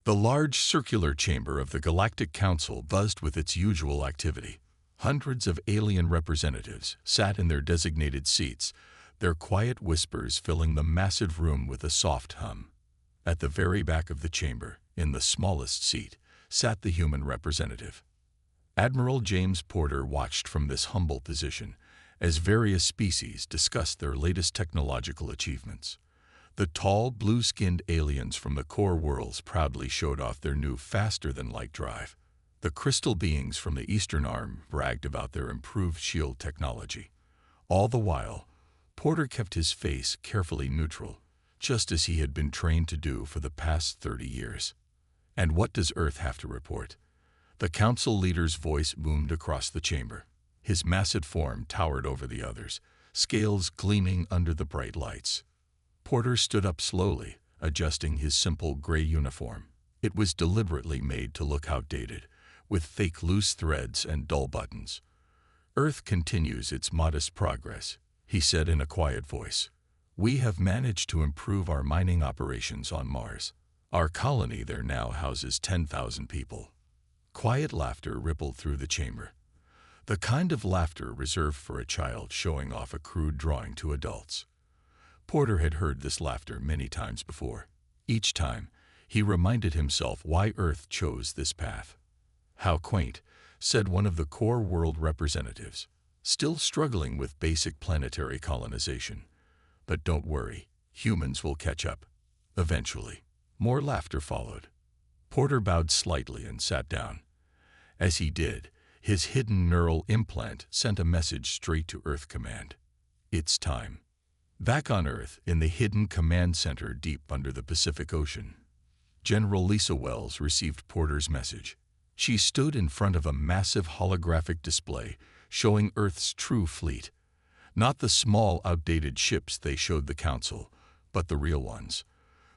The large circular chamber of the Galactic Council buzzed with its usual activity. Hundreds of alien representatives sat in their designated seats, their quiet whispers filling the massive room with a soft hum. At the very back of the chamber, in the smallest seat, sat the human representative. Admiral James Porter watched from this humble position as various species discussed their latest technological achievements. The tall, blue-skinned aliens from the core worlds proudly showed off their new faster-than-light drive. The crystal beings from the Eastern Arm bragged about their improved shield technology. All the while, Porter kept his face carefully neutral, just as he had been trained to do for the past 30 years. And what does Earth have to report? The council leader's voice boomed across the chamber. His massive form towered over the others, scales gleaming under the bright lights. Porter stood up slowly, adjusting his simple gray uniform. It was deliberately made to look outdated, with fake loose threads and dull buttons. "Earth continues its modest progress," he said in a quiet voice. "We have managed to improve our mining operations on Mars. Our colony there now houses 10,000 people." Quiet laughter rippled through the chamber. The kind of laughter reserved for a child showing off a crude drawing to adults. Porter had heard this laughter many times before. Each time, he reminded himself why Earth chose this path. "How quaint," said one of the core world representatives, still struggling with basic planetary colonization. "But don't worry, humans will catch up. Eventually." More laughter followed. Porter bowed slightly and sat down. As he did, his hidden neural implant sent a message straight to Earth Command. "It's time." Back on Earth, in the hidden command center deep under the Pacific Ocean, General Lisa Wells received Porter's message. She stood in front of a massive holographic display showing Earth's true fleet. Not the small, outdated ships they showed the Council, but the real ones.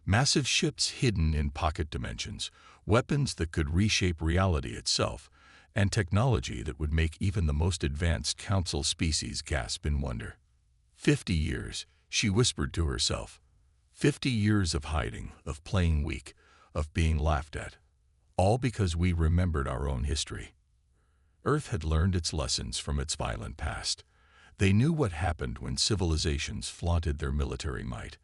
Massive ships hidden in pocket dimensions, weapons that could reshape reality itself, and technology that would make even the most advanced Council species gasp in wonder. 50 years, she whispered to herself. 50 years of hiding, of playing weak, of being laughed at. All because we remembered our own history. Earth had learned its lessons from its violent past. They knew what happened when civilizations flaunted their military might.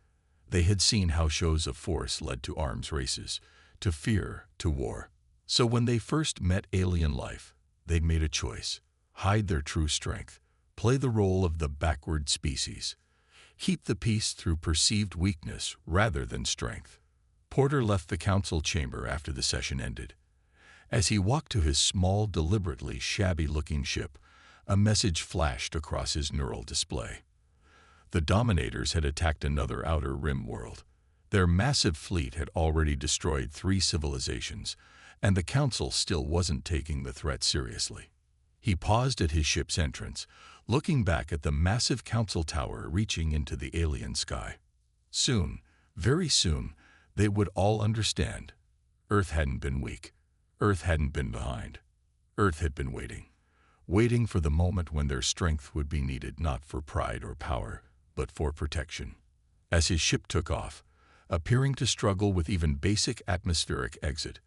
They had seen how shows of force led to arms races, to fear, to war. So when they first met alien life, they made a choice. Hide their true strength. Play the role of the backward species. Keep the peace through perceived weakness rather than strength. Porter left the council chamber after the session ended. As he walked to his small, deliberately shabby-looking ship, a message flashed across his neural display. The Dominators had attacked another outer rim world. Their massive fleet had already destroyed 3 civilizations, and the council still wasn't taking the threat seriously. He paused at his ship's entrance, looking back at the massive council tower reaching into the alien sky. Soon, very soon, they would all understand. Earth hadn't been weak. Earth hadn't been behind. Earth had been waiting. Waiting for the moment when their strength would be needed not for pride or power, but for protection. As his ship took off, appearing to struggle with even basic atmospheric exit,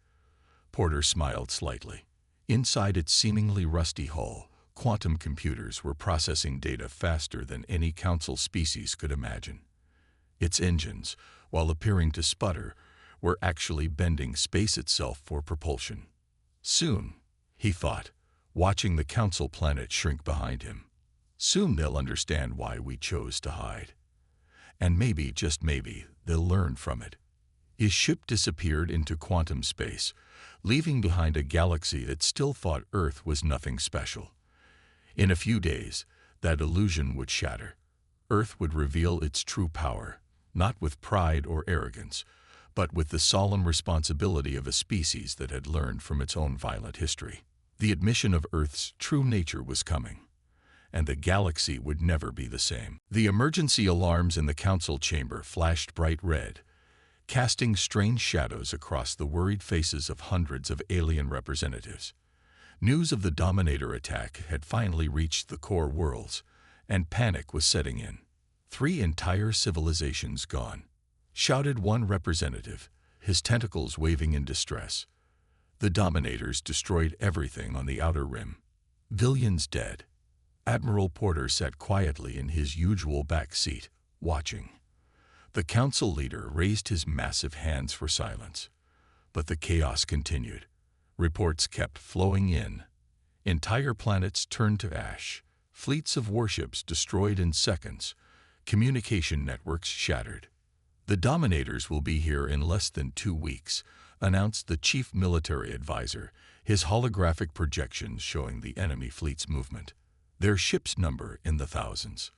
Porter smiled slightly. Inside its seemingly rusty hull, quantum computers were processing data faster than any council species could imagine. Its engines, while appearing to sputter, were actually bending space itself for propulsion. Soon, he thought, watching the council planet shrink behind him. Soon they'll understand why we chose to hide. And maybe, just maybe, they'll learn from it. His ship disappeared into quantum space, leaving behind a galaxy that still thought Earth was nothing special. In a few days, that illusion would shatter. Earth would reveal its true power, not with pride or arrogance, but with the solemn responsibility of a species that had learned from its own violent history. The admission of Earth's true nature was coming, and the galaxy would never be the same. The emergency alarms in the council chamber flashed bright red, casting strange shadows across the worried faces of hundreds of alien representatives. News of the Dominator attack had finally reached the core worlds, and panic was setting in. 3 entire civilizations gone, shouted one representative, his tentacles waving in distress. The Dominators destroyed everything on the outer rim. Billions dead. Admiral Porter sat quietly in his usual back seat, watching. The council leader raised his massive hands for silence. But the chaos continued. Reports kept flowing in. Entire planets turned to ash. Fleets of warships destroyed in seconds. Communication networks shattered. "The Dominators will be here in less than 2 weeks," announced the chief military advisor, his holographic projections showing the enemy fleet's movement. Their ships number in the thousands.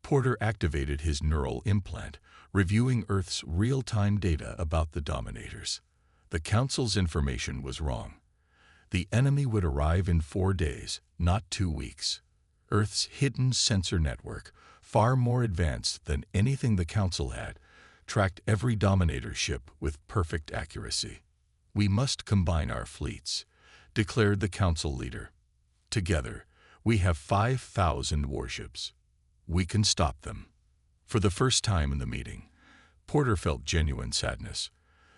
Porter activated his neural implant, reviewing Earth's real-time data about the Dominators. The Council's information was wrong. The enemy would arrive in 4 days, not 2 weeks. Earth's hidden sensor network, far more advanced than anything the Council had, tracked every Dominator ship with perfect accuracy. "We must combine our fleets," declared the Council leader. "Together, we have 5,000 warships. We can stop them." For the first time in the meeting, Porter felt genuine sadness.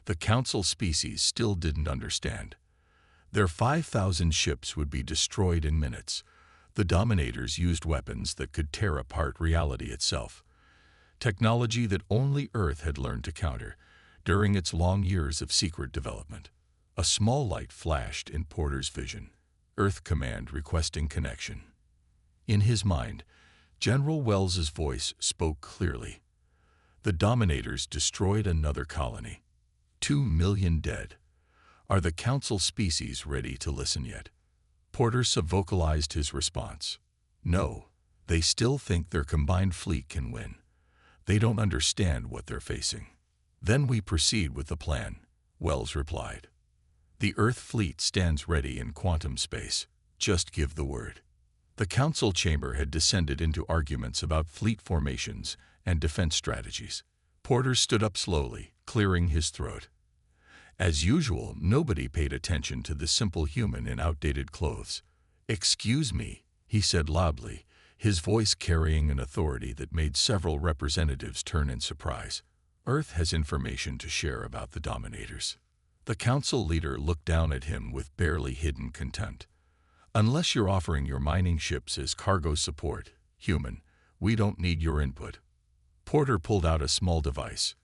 The Council species still didn't understand. Their 5,000 ships would be destroyed in minutes. The Dominators used weapons that could tear apart reality itself. Technology that only Earth had learned to counter during its long years of secret development. A small light flashed in Porter's vision. Earth Command requesting connection. In his mind, General Wells's voice spoke clearly. The Dominators destroyed another colony. 2 million dead. Are the Council species ready to listen yet? Porter vocalized his response. No, they still think their combined fleet can win. They don't understand what they're facing. "Then we proceed with the plan," Wells replied. "The Earth fleet stands ready in quantum space. Just give the word." The Council chamber had descended into arguments about fleet formations and defense strategies. Porter stood up slowly, clearing his throat. As usual, nobody paid attention to the simple human in outdated clothes. "Excuse me," he said loudly, his voice carrying an authority that made several representatives turn in surprise. "Earth has information to share about the Dominators." The Council leader looked down at him with barely hidden contempt. "Unless you're offering your mining ships as cargo support, human, we don't need your input." Porter pulled out a small device,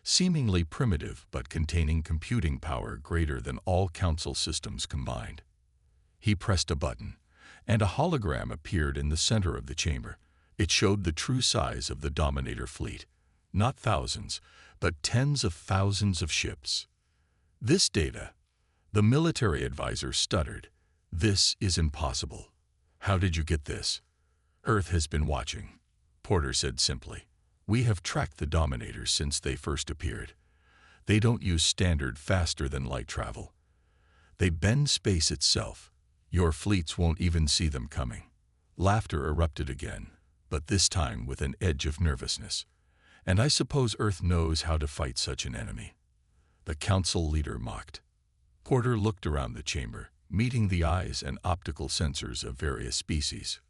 seemingly primitive but containing computing power greater than all Council systems combined. He pressed a button, and a hologram appeared in the center of the chamber. It showed the true size of the Dominator fleet. Not thousands, but tens of thousands of ships. "This data," the military advisor stuttered. "This is impossible." "How did you get this?" "Earth has been watching," Porter said simply. "We have tracked the Dominators since they first appeared. They don't use standard faster-than-light travel. They bend space itself. Your fleets won't even see them coming." Laughter erupted again, but this time with an edge of nervousness. "And I suppose Earth knows how to fight such an enemy," the Council leader mocked. Porter looked around the chamber, meeting the eyes and optical sensors of various species.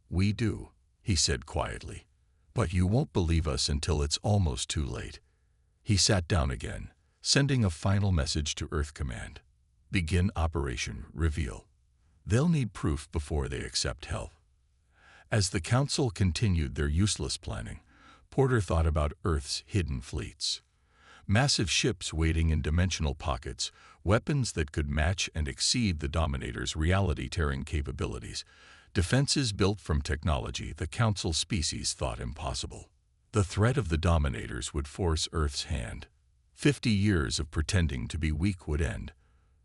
"We do," he said quietly. "But you won't believe us until it's almost too late." He sat down again, sending a final message to Earth Command. "Begin Operation Reveal." They'll need proof before they accept help. As the Council continued their useless planning, Porter thought about Earth's hidden fleets. Massive ships waiting in dimensional pockets, weapons that could match and exceed the Dominator's reality-tearing capabilities, defenses built from technology the Council species thought impossible. The threat of the Dominators would force Earth's hand. 50 years of pretending to be weak would end.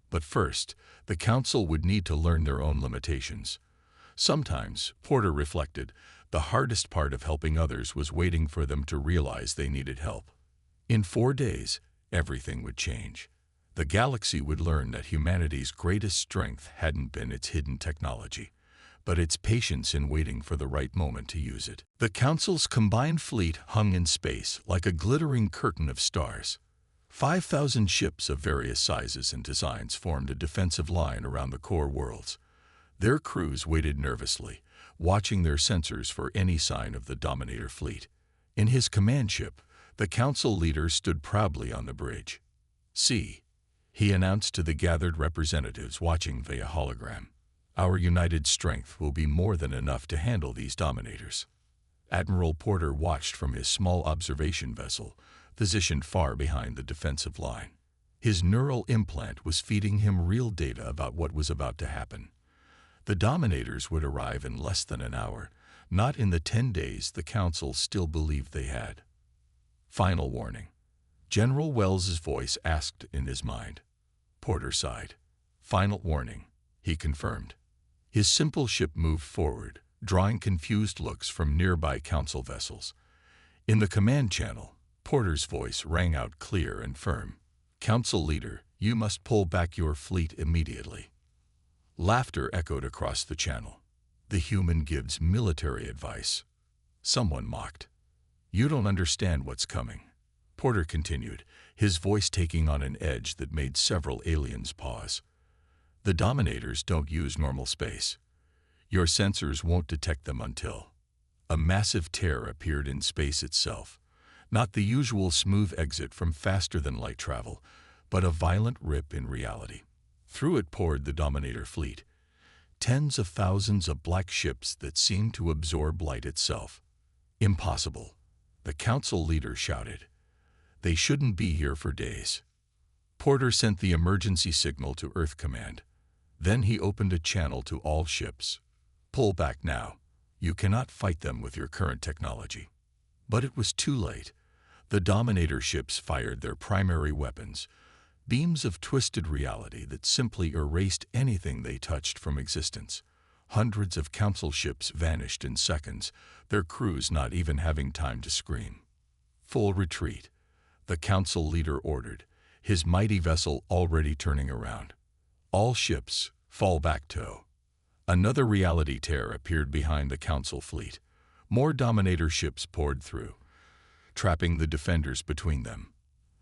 But first, the Council would need to learn their own limitations. Sometimes, Porter reflected, the hardest part of helping others was waiting for them to realize they needed help. In 4 days, everything would change. The galaxy would learn that humanity's greatest strength hadn't been its hidden technology, but its patience in waiting for the right moment to use it. The Council's combined fleet hung in space like a glittering curtain of stars. 5,000 ships of various sizes and designs formed a defensive line around the core worlds. Their crews waited nervously, watching their sensors for any sign of the Dominator fleet. In his command ship, the Council leader stood proudly on the bridge. "See," he announced to the gathered representatives watching via hologram. "Our united strength will be more than enough to handle these dominators." Admiral Porter watched from his small observation vessel, positioned far behind the defensive line. His neural implant was feeding him real data about what was about to happen. The dominators would arrive in less than an hour, not in the 10 days the Council still believed they had. Final warning. General Wells's voice asked in his mind. Porter sighed. Final warning, he confirmed. His simple ship moved forward, drawing confused looks from nearby Council vessels. In the command channel, Porter's voice rang out clear and firm. "Council leader, you must pull back your fleet immediately." Laughter echoed across the channel. "The human gives military advice." Someone mocked. "You don't understand what's coming." Porter continued, his voice taking on an edge that made several aliens pause. "The dominators don't use normal space. Your sensors won't detect them until..." A massive tear appeared in space itself. Not the usual smooth exit from faster-than-light travel, but a violent rip in reality. Through it poured the Dominator fleet, tens of thousands of black ships that seemed to absorb light itself. "Impossible," the Council leader shouted. "They shouldn't be here for days." Porter sent the emergency signal to Earth Command. Then he opened a channel to all ships. "Pull back now. You cannot fight them with your current technology." But it was too late. The Dominator ships fired their primary weapons, beams of twisted reality that simply erased anything they touched from existence. Hundreds of Council ships vanished in seconds, their crews not even having time to scream. "Full retreat," the Council leader ordered, his mighty vessel already turning around. "All ships, fall back to." Another reality tear appeared behind the Council fleet. More Dominator ships poured through, trapping the defenders between them.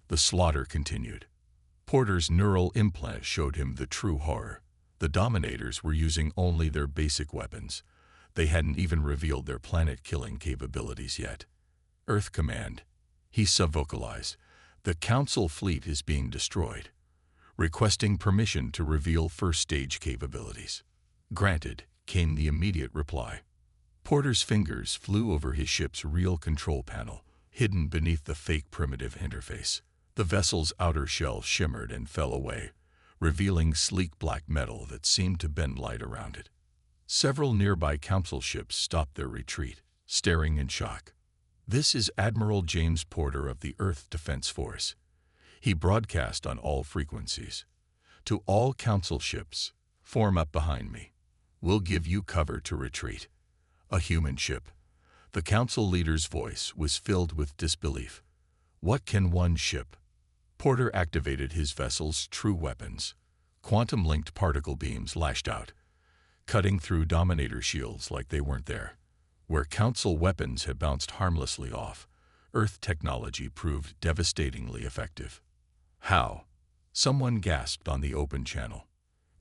The slaughter continued. Porter's neural implant showed him the true horror. The Dominators were using only their basic weapons. They hadn't even revealed their planet-killing capabilities yet. "Earth Command," he subvocalized, "the Council fleet is being destroyed. Requesting permission to reveal first-stage capabilities." "Granted," came the immediate reply. Porter's fingers flew over his ship's real control panel, hidden beneath the fake primitive interface. The vessel's outer shell shimmered and fell away, revealing sleek black metal that seemed to bend light around it. Several nearby Council ships stopped their retreat, staring in shock. "This is Admiral James Porter of the Earth Defense Force." He broadcast on all frequencies. "To all Council ships, form up behind me. We'll give you cover to retreat." A human ship. The Council leader's voice was filled with disbelief. "What can one ship?" Porter activated his vessel's true weapons. Quantum-linked particle beams lashed out, cutting through Dominator shields like they weren't there. Where Council weapons had bounced harmlessly off, Earth technology proved devastatingly effective. "How?" someone gasped on the open channel.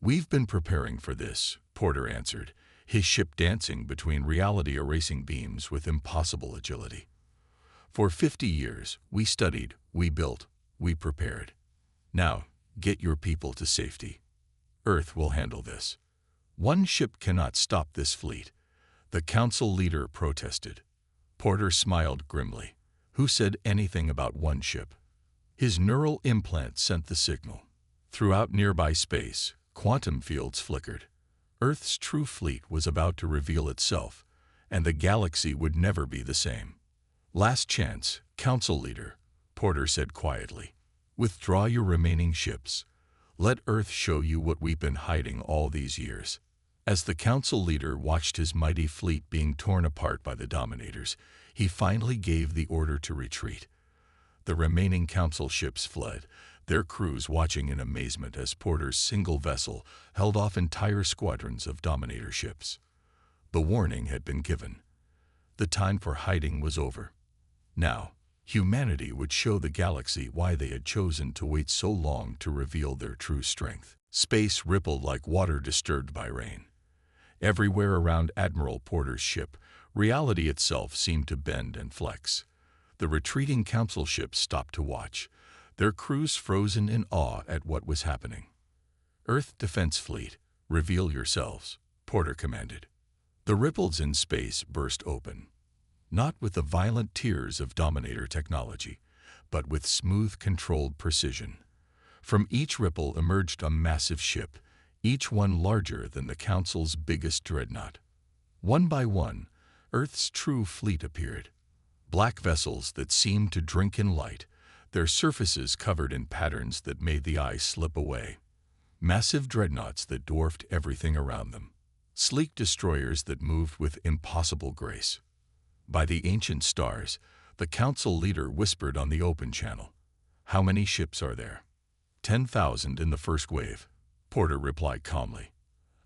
"We've been preparing for this," Porter answered, his ship dancing between reality-erasing beams with impossible agility. "For 50 years, we studied, we built, we prepared. Now, get your people to safety. Earth will handle this." "One ship cannot stop this fleet," the Council leader protested. Porter smiled grimly. Who said anything about one ship? His neural implant sent the signal. Throughout nearby space, quantum fields flickered. Earth's true fleet was about to reveal itself, and the galaxy would never be the same. "Last chance, Council leader," Porter said quietly. "Withdraw your remaining ships. Let Earth show you what we've been hiding all these years." As the Council leader watched his mighty fleet being torn apart by the Dominators, he finally gave the order to retreat. The remaining Council ships fled, their crews watching in amazement as Porter's single vessel held off entire squadrons of Dominator ships. The warning had been given. The time for hiding was over. Now, humanity would show the galaxy why they had chosen to wait so long to reveal their true strength. Space rippled like water disturbed by rain. Everywhere around Admiral Porter's ship, reality itself seemed to bend and flex. The retreating Council ships stopped to watch, their crews frozen in awe at what was happening. "Earth Defense Fleet, reveal yourselves," Porter commanded. The ripples in space burst open, not with the violent tears of Dominator technology, but with smooth, controlled precision. From each ripple emerged a massive ship, each one larger than the Council's biggest dreadnought. One by one, Earth's true fleet appeared. Black vessels that seemed to drink in light, their surfaces covered in patterns that made the eye slip away. Massive dreadnoughts that dwarfed everything around them. Sleek destroyers that moved with impossible grace. By the ancient stars, the Council leader whispered on the open channel. "How many ships are there?" 10,000 in the first wave, Porter replied calmly.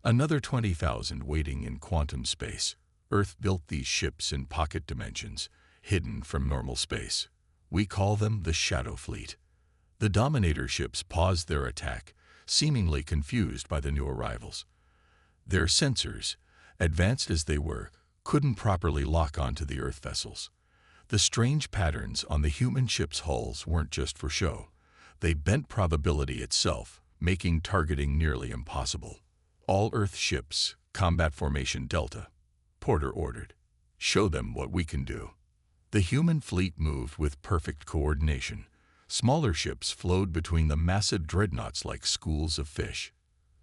"Another 20,000 waiting in quantum space. Earth built these ships in pocket dimensions, hidden from normal space. We call them the Shadow Fleet." The Dominator ships paused their attack, seemingly confused by the new arrivals. Their sensors, advanced as they were, couldn't properly lock onto the Earth vessels. The strange patterns on the human ships' hulls weren't just for show. They bent probability itself, making targeting nearly impossible. "All Earth ships, combat formation Delta," Porter ordered. "Show them what we can do." The human fleet moved with perfect coordination. Smaller ships flowed between the massive dreadnoughts like schools of fish.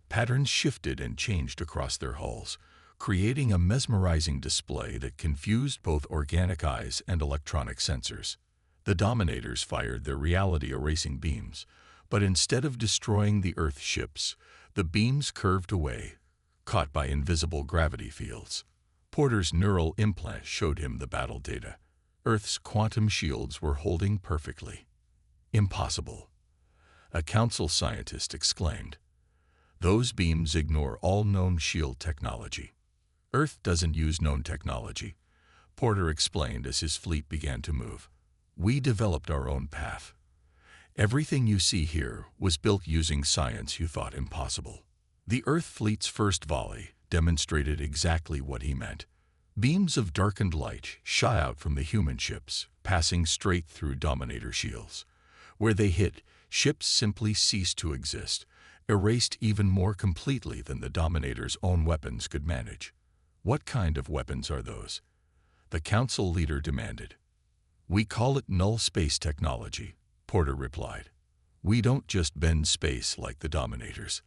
Patterns shifted and changed across their hulls, creating a mesmerizing display that confused both organic eyes and electronic sensors. The Dominators fired their reality-erasing beams, but instead of destroying the Earth ships, the beams curved away, caught by invisible gravity fields. Porter's neural implant showed him the battle data. Earth's quantum shields were holding perfectly. "Impossible," a Council scientist exclaimed. "Those beams ignore all known shield technology." "Earth doesn't use known technology," Porter explained as his fleet began to move. "We developed our own path. Everything you see here was built using science you thought impossible." The Earth fleet's first volley demonstrated exactly what he meant. Beams of darkened light shot out from the human ships, passing straight through Dominator shields. Where they hit, ships simply ceased to exist, erased even more completely than the Dominator's own weapons could manage. "What kind of weapons are those?" the Council leader demanded. "We call it null space technology," Porter replied. "We don't just bend space like the Dominators.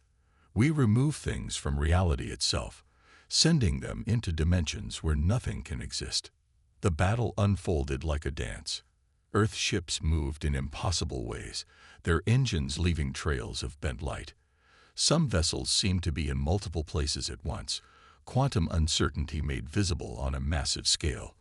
We remove things from reality itself, sending them into dimensions where nothing can exist." The battle unfolded like a dance. Earth ships moved in impossible ways, their engines leaving trails of bent light. Some vessels seemed to be in multiple places at once, quantum uncertainty made visible on a massive scale.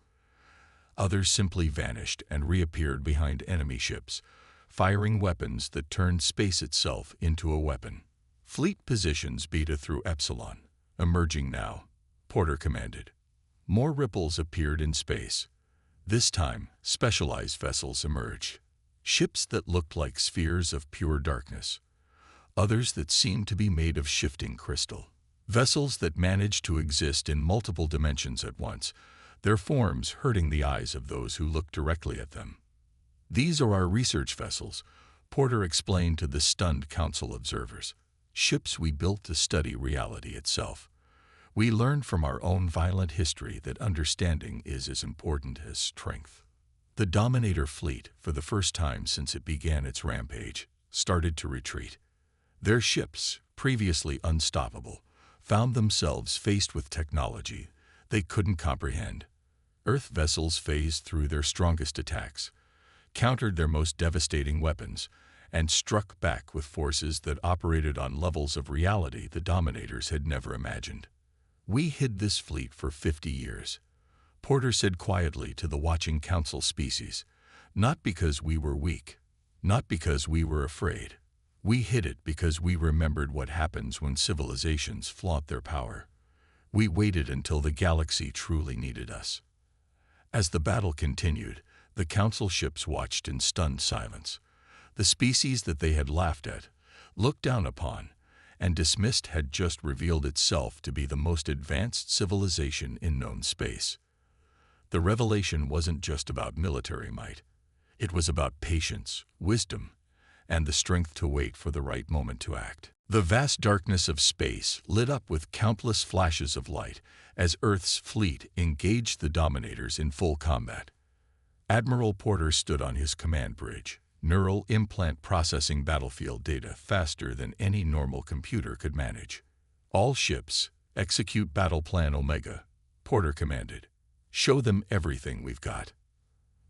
Others simply vanished and reappeared behind enemy ships, firing weapons that turned space itself into a weapon. "Fleet positions beta through Epsilon, emerging now," Porter commanded. More ripples appeared in space. This time, specialized vessels emerged. Ships that looked like spheres of pure darkness. Others that seemed to be made of shifting crystal. Vessels that managed to exist in multiple dimensions at once, their forms hurting the eyes of those who looked directly at them. "These are our research vessels," Porter explained to the stunned Council observers. "Ships we built to study reality itself. We learned from our own violent history that understanding is as important as strength." The Dominator fleet, for the first time since it began its rampage, started to retreat. Their ships, previously unstoppable, found themselves faced with technology they couldn't comprehend. Earth vessels phased through their strongest attacks, countered their most devastating weapons, and struck back with forces that operated on levels of reality the Dominators had never imagined. "We hid this fleet for 50 years, Porter said quietly to the watching Council species. "Not because we were weak, not because we were afraid. We hid it because we remembered what happens when civilizations flaunt their power. We waited until the galaxy truly needed us." As the battle continued, the Council ships watched in stunned silence. The species that they had laughed at, looked down upon, and dismissed had just revealed itself to be the most advanced civilization in known space. The revelation wasn't just about military might. It was about patience, wisdom, and the strength to wait for the right moment to act. The vast darkness of space lit up with countless flashes of light as Earth's fleet engaged the Dominators in full combat. Admiral Porter stood on his command bridge, neural implant processing battlefield data faster than any normal computer could manage. "All ships, execute Battle Plan Omega," Porter commanded. "Show them everything we've got."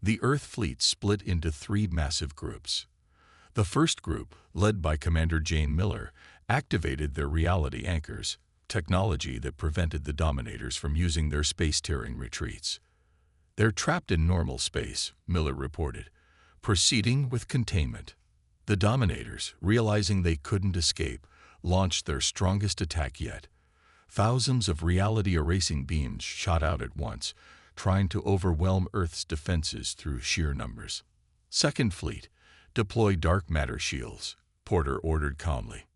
The Earth fleet split into 3 massive groups. The first group, led by Commander Jane Miller, activated their reality anchors, technology that prevented the Dominators from using their space-tearing retreats. "They're trapped in normal space," Miller reported, proceeding with containment. The Dominators, realizing they couldn't escape, launched their strongest attack yet. Thousands of reality-erasing beams shot out at once, trying to overwhelm Earth's defenses through sheer numbers. "Second Fleet, deploy dark matter shields," Porter ordered calmly.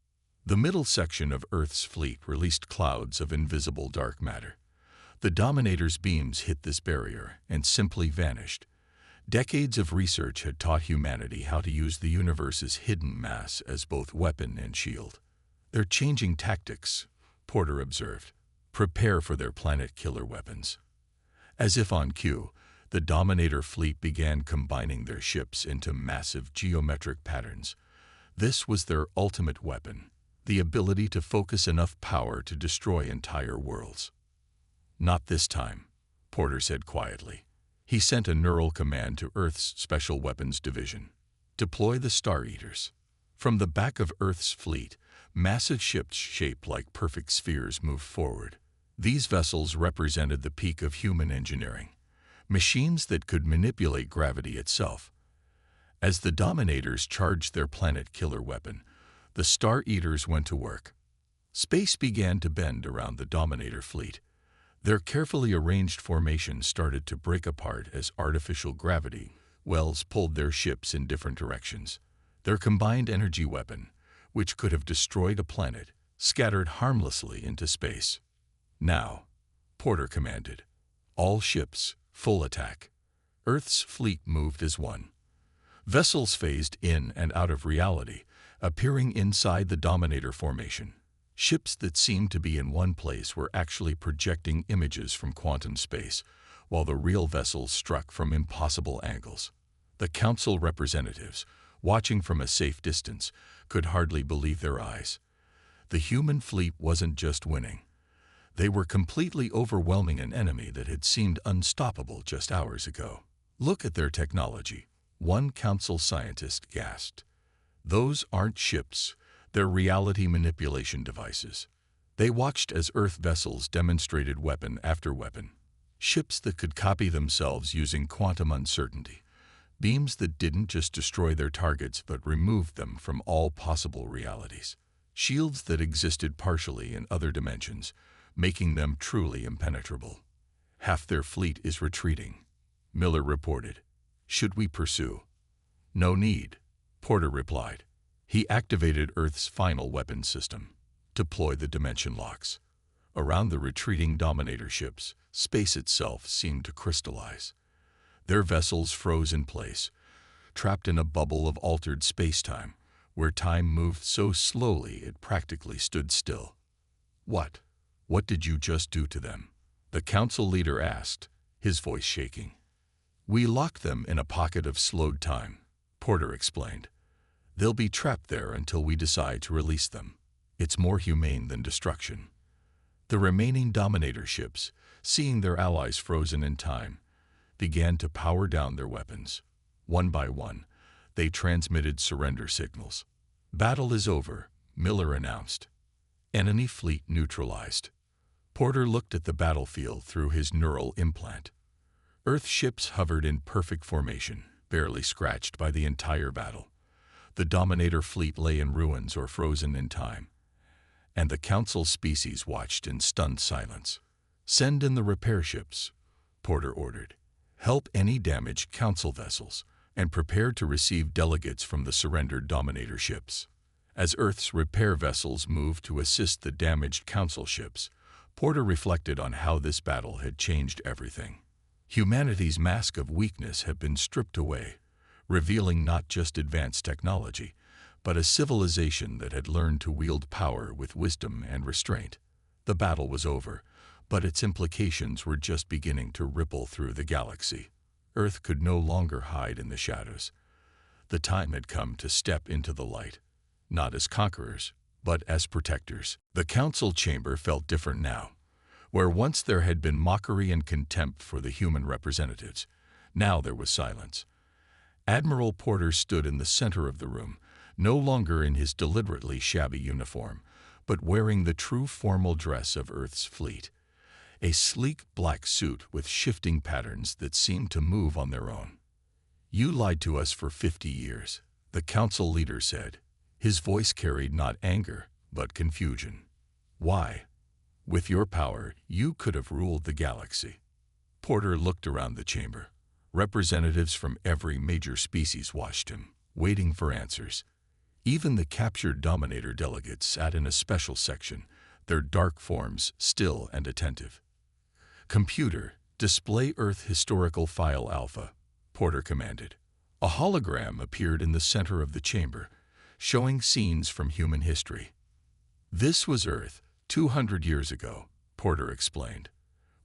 The middle section of Earth's fleet released clouds of invisible dark matter. The Dominator's beams hit this barrier and simply vanished. Decades of research had taught humanity how to use the universe's hidden mass as both weapon and shield. "They're changing tactics," Porter observed. "Prepare for their planet-killer weapons." As if on cue, the Dominator fleet began combining their ships into massive geometric patterns. This was their ultimate weapon, the ability to focus enough power to destroy entire worlds. "Not this time," Porter said quietly. He sent a neural command to Earth's Special Weapons Division. "Deploy the Star Eaters." From the back of Earth's fleet, massive ships shaped like perfect spheres moved forward. These vessels represented the peak of human engineering, machines that could manipulate gravity itself. As the Dominators charged their planet-killer weapon, the Star Eaters went to work. Space began to bend around the Dominator fleet. Their carefully arranged formation started to break apart as artificial gravity wells pulled their ships in different directions. Their combined energy weapon, which could have destroyed a planet, scattered harmlessly into space. "Now," Porter commanded. "All ships, full attack." Earth's fleet moved as one. Vessels phased in and out of reality, appearing inside the Dominator formation. Ships that seemed to be in one place were actually projecting images from quantum space, while the real vessels struck from impossible angles. The Council representatives, watching from a safe distance, could hardly believe their eyes. The human fleet wasn't just winning. They were completely overwhelming an enemy that had seemed unstoppable just hours ago. "Look at their technology," one Council scientist gasped. "Those aren't ships. They're reality manipulation devices." They watched as Earth vessels demonstrated weapon after weapon. Ships that could copy themselves using quantum uncertainty. Beams that didn't just destroy their targets but removed them from all possible realities. Shields that existed partially in other dimensions, making them truly impenetrable. "Half their fleet is retreating," Miller reported. "Should we pursue?" "No need," Porter replied. He activated Earth's final weapons system. Deploy the dimension locks. Around the retreating Dominator ships, space itself seemed to crystallize. Their vessels froze in place, trapped in a bubble of altered space-time, where time moved so slowly it practically stood still. What did you just do to them?" the Council leader asked, his voice shaking. "We locked them in a pocket of slowed time," Porter explained. "They'll be trapped there until we decide to release them. It's more humane than destruction." The remaining Dominator ships, seeing their allies frozen in time, began to power down their weapons. One by one, they transmitted surrender signals. "Battle is over," Miller announced. "Enemy fleet neutralized." Porter looked at the battlefield through his neural implant. Earth ships hovered in perfect formation, barely scratched by the entire battle. The Dominator fleet lay in ruins or frozen in time, and the Council species watched in stunned silence. "Send in the repair ships," Porter ordered. "Help any damaged Council vessels, and prepare to receive delegates from the surrendered Dominator ships." As Earth's repair vessels moved to assist the damaged Council ships, Porter reflected on how this battle had changed everything. Humanity's mask of weakness had been stripped away, revealing not just advanced technology, but a civilization that had learned to wield power with wisdom and restraint. The battle was over, but its implications were just beginning to ripple through the galaxy. Earth could no longer hide in the shadows. The time had come to step into the light, not as conquerors, but as protectors. The council chamber felt different now. Where once there had been mockery and contempt for the human representatives, now there was silence. Admiral Porter stood in the center of the room, no longer in his deliberately shabby uniform, but wearing the true formal dress of Earth's fleet. A sleek black suit with shifting patterns that seemed to move on their own. "You lied to us for 50 years, the council leader said. His voice carried not anger, but confusion. Why? With your power, you could have ruled the galaxy. Porter looked around the chamber. Representatives from every major species watched him, waiting for answers. Even the captured Dominator delegates sat in a special section, their dark forms still and attentive. "Computer, display Earth Historical File Alpha," Porter commanded. A hologram appeared in the center of the chamber, showing scenes from human history. "This was Earth, 200 years ago," Porter explained.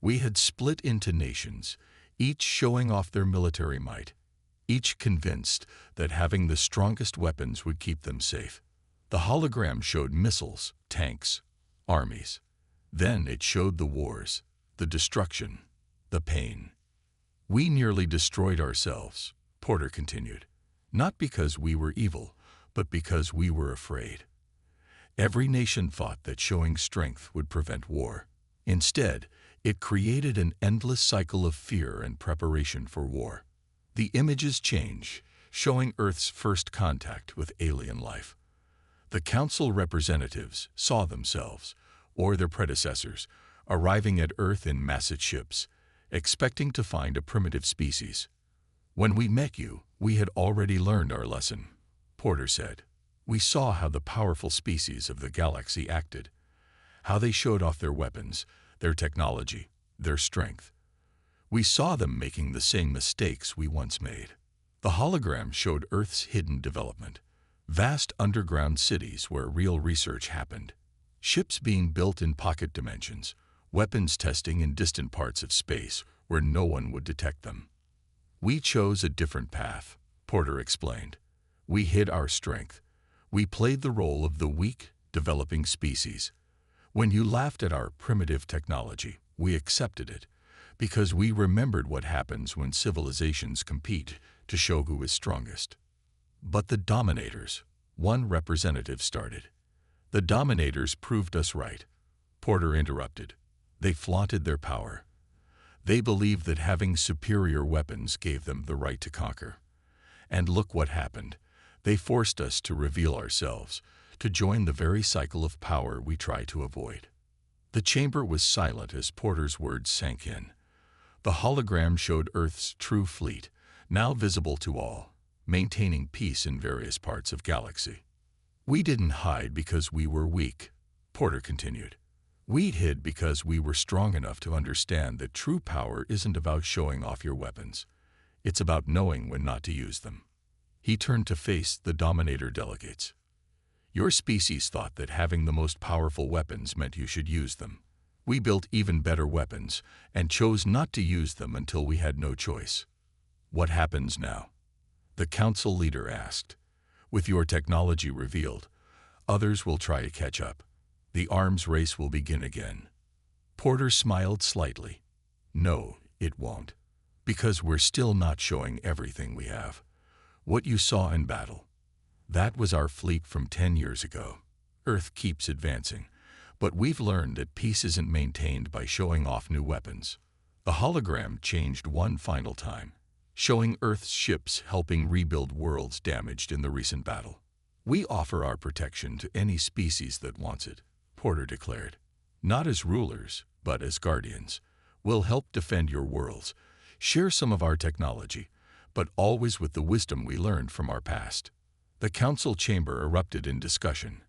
"We had split into nations, each showing off their military might, each convinced that having the strongest weapons would keep them safe. The hologram showed missiles, tanks, armies. Then it showed the wars, the destruction, the pain. We nearly destroyed ourselves," Porter continued, "not because we were evil, but because we were afraid. Every nation thought that showing strength would prevent war. Instead, it created an endless cycle of fear and preparation for war. The images change, showing Earth's first contact with alien life. The council representatives saw themselves, or their predecessors, arriving at Earth in massive ships, expecting to find a primitive species. When we met you, we had already learned our lesson," Porter said. "We saw how the powerful species of the galaxy acted, how they showed off their weapons, their technology, their strength. We saw them making the same mistakes we once made." The hologram showed Earth's hidden development, vast underground cities where real research happened, ships being built in pocket dimensions, weapons testing in distant parts of space where no one would detect them. "We chose a different path," Porter explained. "We hid our strength. We played the role of the weak, developing species. When you laughed at our primitive technology, we accepted it, because we remembered what happens when civilizations compete to show who is strongest." "But the Dominators," one representative started. "The Dominators proved us right," Porter interrupted. "They flaunted their power. They believed that having superior weapons gave them the right to conquer. And look what happened. They forced us to reveal ourselves, to join the very cycle of power we try to avoid." The chamber was silent as Porter's words sank in. The hologram showed Earth's true fleet, now visible to all, maintaining peace in various parts of galaxy. "We didn't hide because we were weak," Porter continued. "We hid because we were strong enough to understand that true power isn't about showing off your weapons. It's about knowing when not to use them." He turned to face the Dominator delegates. "Your species thought that having the most powerful weapons meant you should use them. We built even better weapons and chose not to use them until we had no choice. What happens now?" the council leader asked. "With your technology revealed, others will try to catch up. The arms race will begin again." Porter smiled slightly. "No, it won't. Because we're still not showing everything we have. What you saw in battle, that was our fleet from 10 years ago. Earth keeps advancing, but we've learned that peace isn't maintained by showing off new weapons." The hologram changed one final time, showing Earth's ships helping rebuild worlds damaged in the recent battle. "We offer our protection to any species that wants it," Porter declared. "Not as rulers, but as guardians. We'll help defend your worlds, share some of our technology, but always with the wisdom we learned from our past." The council chamber erupted in discussion.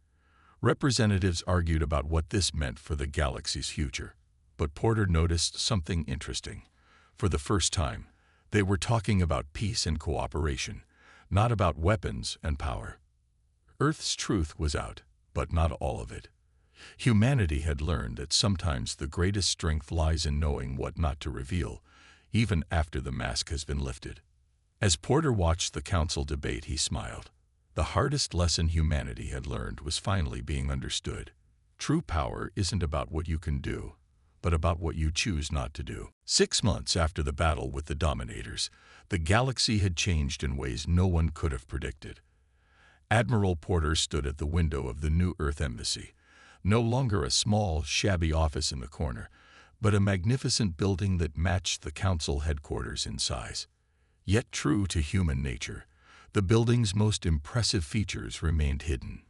Representatives argued about what this meant for the galaxy's future, but Porter noticed something interesting. For the first time, they were talking about peace and cooperation, not about weapons and power. Earth's truth was out, but not all of it. Humanity had learned that sometimes the greatest strength lies in knowing what not to reveal, even after the mask has been lifted. As Porter watched the council debate, he smiled. The hardest lesson humanity had learned was finally being understood. True power isn't about what you can do, but about what you choose not to do. 6 months after the battle with the Dominators, the galaxy had changed in ways no one could have predicted. Admiral Porter stood at the window of the new Earth Embassy, no longer a small, shabby office in the corner, but a magnificent building that matched the council headquarters in size. Yet true to human nature, the building's most impressive features remained hidden.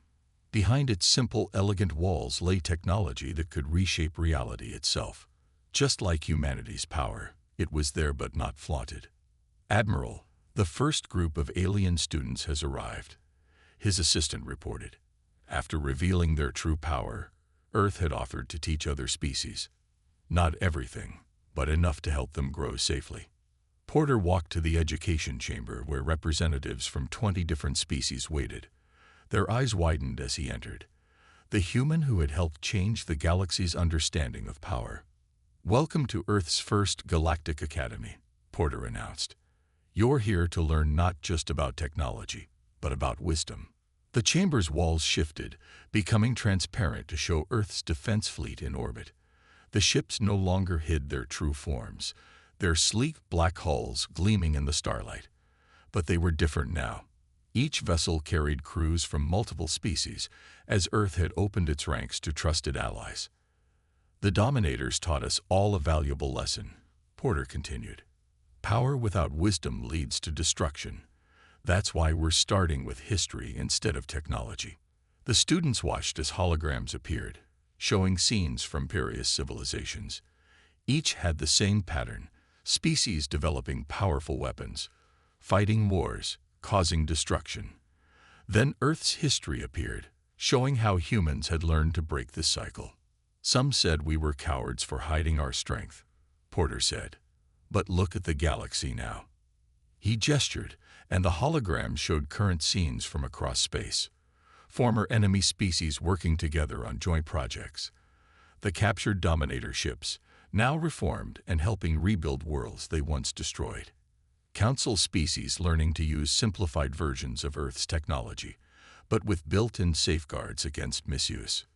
Behind its simple, elegant walls lay technology that could reshape reality itself. Just like humanity's power, it was there but not flaunted. "Admiral, the first group of alien students has arrived," his assistant reported. After revealing their true power, Earth had offered to teach other species. Not everything, but enough to help them grow safely. Porter walked to the education chamber where representatives from 20 different species waited. Their eyes widened as he entered. The human who had helped change the galaxy's understanding of power. "Welcome to Earth's first Galactic Academy," Porter announced. "You're here to learn not just about technology, but about wisdom." The chamber's walls shifted, becoming transparent to show Earth's defense fleet in orbit. The ships no longer hid their true forms, their sleek black hulls gleaming in the starlight. But they were different now. Each vessel carried crews from multiple species, as Earth had opened its ranks to trusted allies. "The Dominators taught us all a valuable lesson," Porter continued. "Power without wisdom leads to destruction. That's why we're starting with history instead of technology." The students watched as holograms appeared, showing scenes from various civilizations. Each had the same pattern: species developing powerful weapons, fighting wars, causing destruction. Then Earth's history appeared, showing how humans had learned to break this cycle. "Some said we were cowards for hiding our strength," Porter said. "But look at the galaxy now." He gestured, and the hologram showed current scenes from across space. Former enemy species working together on joint projects. The captured Dominator ships, now reformed and helping rebuild worlds they once destroyed. Council species learning to use simplified versions of Earth's technology, but with built-in safeguards against misuse.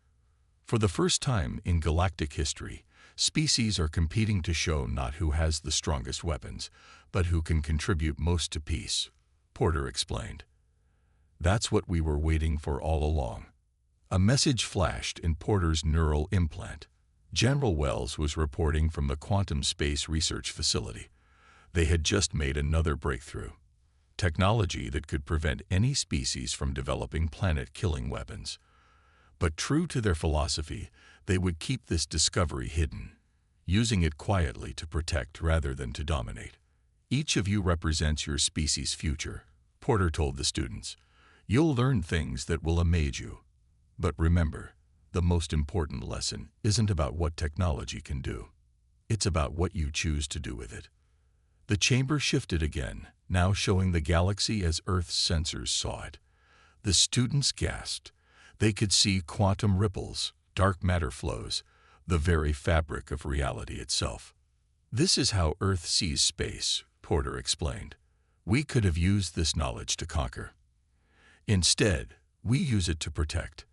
For the first time in galactic history, species are competing to show not who has the strongest weapons, but who can contribute most to peace, Porter explained. "That's what we were waiting for all along." A message flashed in Porter's neural implant. General Wells was reporting from the Quantum Space Research Facility. They had just made another breakthrough. Technology that could prevent any species from developing planet-killing weapons. But true to their philosophy, they would keep this discovery hidden, using it quietly to protect rather than to dominate. "Each of you represents your species' future," Porter told the students. "You'll learn things that will amaze you. But remember, the most important lesson isn't about what technology can do. It's about what you choose to do with it." The chamber shifted again, now showing the galaxy as Earth's sensors saw it. The students gasped. They could see quantum ripples, dark matter flows, the very fabric of reality itself. "This is how Earth sees space," Porter explained. "We could have used this knowledge to conquer. Instead, we use it to protect.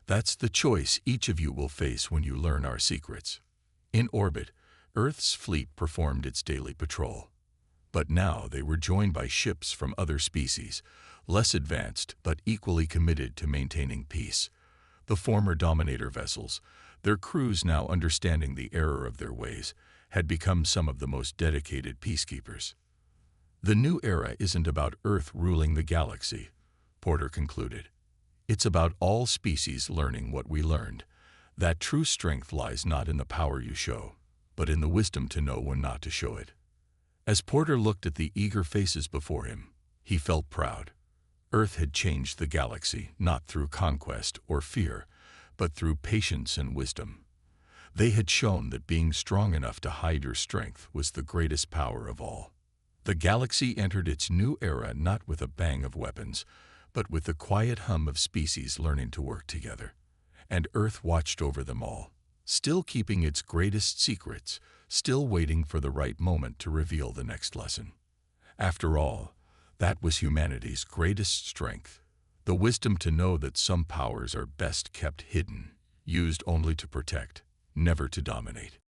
That's the choice each of you will face when you learn our secrets." In orbit, Earth's fleet performed its daily patrol. But now they were joined by ships from other species, less advanced but equally committed to maintaining peace. The former Dominator vessels, their crews now understanding the error of their ways, had become some of the most dedicated peacekeepers. "The new era isn't about Earth ruling the galaxy," Porter concluded. "It's about all species learning what we learned. That true strength lies not in the power you show, but in the wisdom to know when not to show it." As Porter looked at the eager faces before him, he felt proud. Earth had changed the galaxy not through conquest or fear, but through patience and wisdom. They had shown that being strong enough to hide your strength was the greatest power of all. The galaxy entered its new era not with a bang of weapons, but with the quiet hum of species learning to work together. And Earth watched over them all, still keeping its greatest secrets, still waiting for the right moment to reveal the next lesson. After all, that was humanity's greatest strength, the wisdom to know that some powers are best kept hidden, used only to protect, never to dominate.